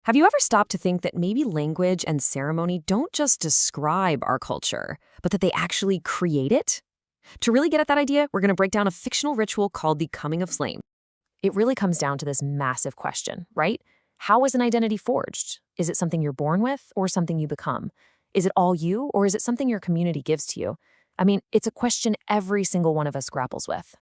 Have you ever stopped to think that maybe language and ceremony don't just describe our culture, but that they actually create it? To really get at that idea, we're going to break down a fictional ritual called the Coming of Flame. It really comes down to this massive question, right? How is an identity forged? Is it something you're born with or something you become? Is it all you or is it something your community gives to you? I mean, it's a question every single one of us grapples with.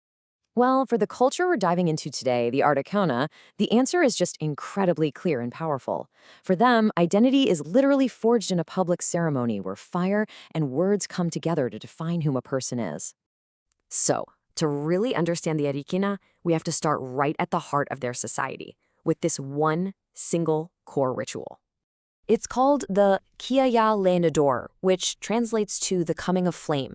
Well, for the culture we're diving into today, the Arreqqana, the answer is just incredibly clear and powerful. For them, identity is literally forged in a public ceremony where fire and words come together to define whom a person is. So, to really understand the Arreqqana, we have to start right at the heart of their society, with this one single core ritual. It's called the Kiaya Lenador, which translates to the coming of flame.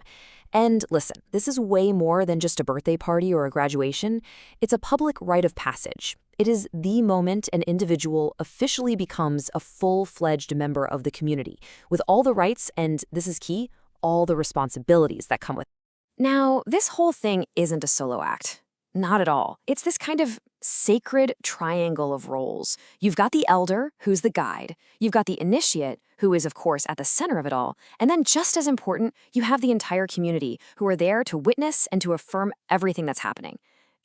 And listen, this is way more than just a birthday party or a graduation. It's a public rite of passage. It is the moment an individual officially becomes a full-fledged member of the community, with all the rights and, this is key, all the responsibilities that come with it. Now, this whole thing isn't a solo act. Not at all. It's this kind of sacred triangle of roles. You've got the elder, who's the guide. You've got the initiate, who is, of course, at the center of it all. And then, just as important, you have the entire community, who are there to witness and to affirm everything that's happening.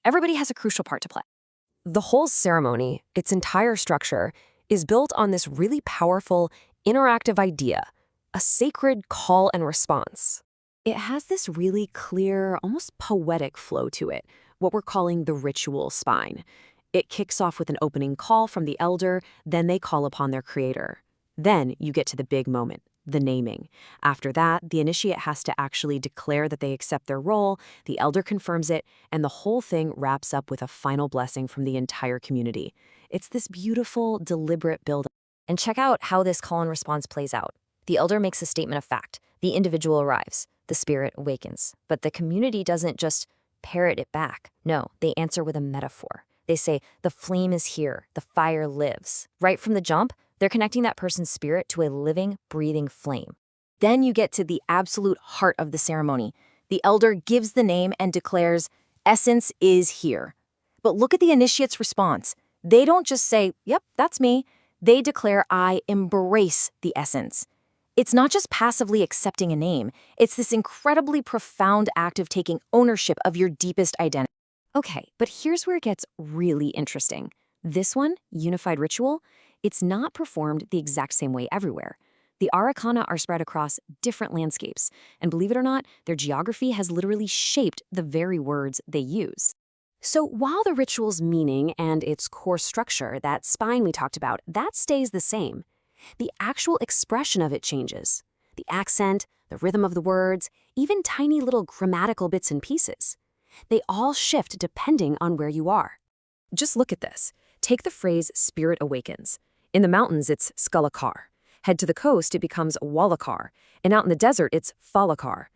Everybody has a crucial part to play. The whole ceremony, its entire structure, is built on this really powerful, interactive idea, a sacred call and response. It has this really clear, almost poetic flow to it, what we're calling the ritual spine. It kicks off with an opening call from the elder, then they call upon their creator. Then you get to the big moment, the naming. After that, the initiate has to actually declare that they accept their role, the elder confirms it, and the whole thing wraps up with a final blessing from the entire community. It's this beautiful, deliberate build. And check out how this call and response plays out. The elder makes a statement of fact. The individual arrives. The spirit awakens. But the community doesn't just parrot it back. No, they answer with a metaphor. They say, the flame is here, the fire lives. Right from the jump, they're connecting that person's spirit to a living, breathing flame. Then you get to the absolute heart of the ceremony. The elder gives the name and declares, essence is here. But look at the initiate's response. They don't just say, yep, that's me. They declare, I embrace the essence. It's not just passively accepting a name. It's this incredibly profound act of taking ownership of your deepest identity. Okay, but here's where it gets really interesting. This one, unified ritual, it's not performed the exact same way everywhere. The Arreqqana are spread across different landscapes, and believe it or not, their geography has literally shaped the very words they use. So while the ritual's meaning and its core structure, that spine we talked about, that stays the same, the actual expression of it changes. The accent, the rhythm of the words, even tiny little grammatical bits and pieces. They all shift depending on where you are. Just look at this. Take the phrase spirit awakens. In the mountains, it's skulakar. Head to the coast, it becomes walakar. And out in the desert, it's falakar.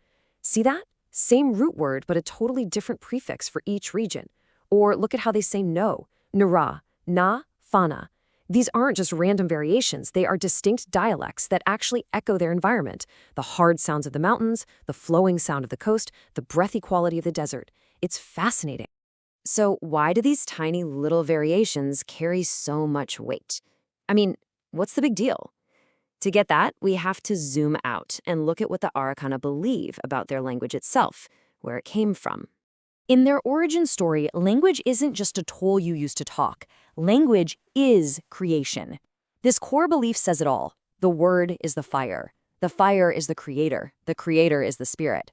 See that? Same root word, but a totally different prefix for each region. Or look at how they say no. Nara, na, fana. These aren't just random variations, they are distinct dialects that actually echo their environment. The hard sounds of the mountains, the flowing sound of the coast, the breathy quality of the desert. It's fascinating. So why do these tiny little variations carry so much weight? I mean, what's the big deal? To get that, we have to zoom out and look at what the Arreqqana believe about their language itself, where it came from. In their origin story, language isn't just a tool you use to talk. Language is creation. This core belief says it all. The word is the fire. The fire is the creator. The creator is the spirit.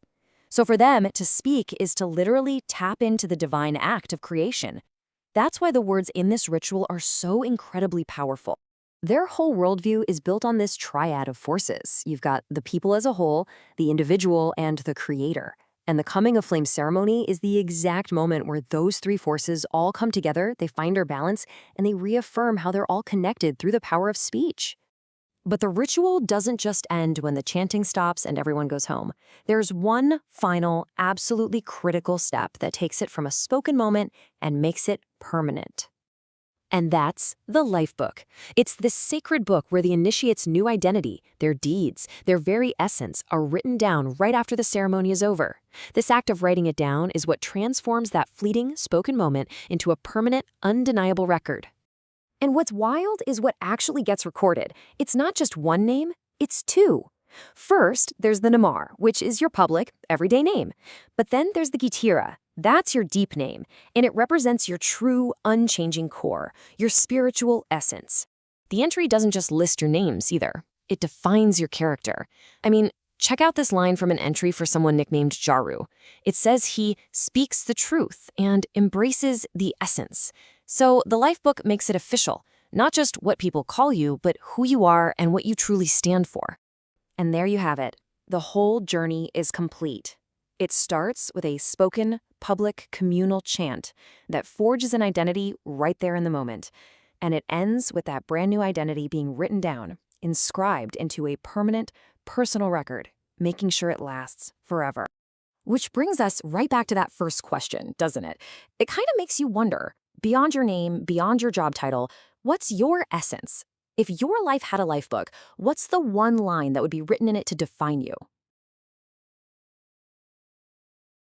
So for them, to speak is to literally tap into the divine act of creation. That's why the words in this ritual are so incredibly powerful. Their whole worldview is built on this triad of forces. You've got the people as a whole, the individual, and the creator. And the Coming of Flame ceremony is the exact moment where those three forces all come together, they find their balance, and they reaffirm how they're all connected through the power of speech. But the ritual doesn't just end when the chanting stops and everyone goes home. There's one final, absolutely critical step that takes it from a spoken moment and makes it permanent. And that's the life book. It's this sacred book where the initiate's new identity, their deeds, their very essence are written down right after the ceremony is over. This act of writing it down is what transforms that fleeting, spoken moment into a permanent, undeniable record. And what's wild is what actually gets recorded. It's not just one name, it's two. First, there's the Namar, which is your public, everyday name. But then there's the Gitira. That's your deep name, and it represents your true, unchanging core, your spiritual essence. The entry doesn't just list your names either. It defines your character. I mean, check out this line from an entry for someone nicknamed Jaru. It says he speaks the truth and embraces the essence. So the lifebook makes it official, not just what people call you, but who you are and what you truly stand for. And there you have it. The whole journey is complete. It starts with a spoken, public, communal chant that forges an identity right there in the moment. And it ends with that brand new identity being written down, inscribed into a permanent, personal record, making sure it lasts forever. Which brings us right back to that first question, doesn't it? It kind of makes you wonder, beyond your name, beyond your job title, what's your essence? If your life had a lifebook, what's the one line that would be written in it to define you?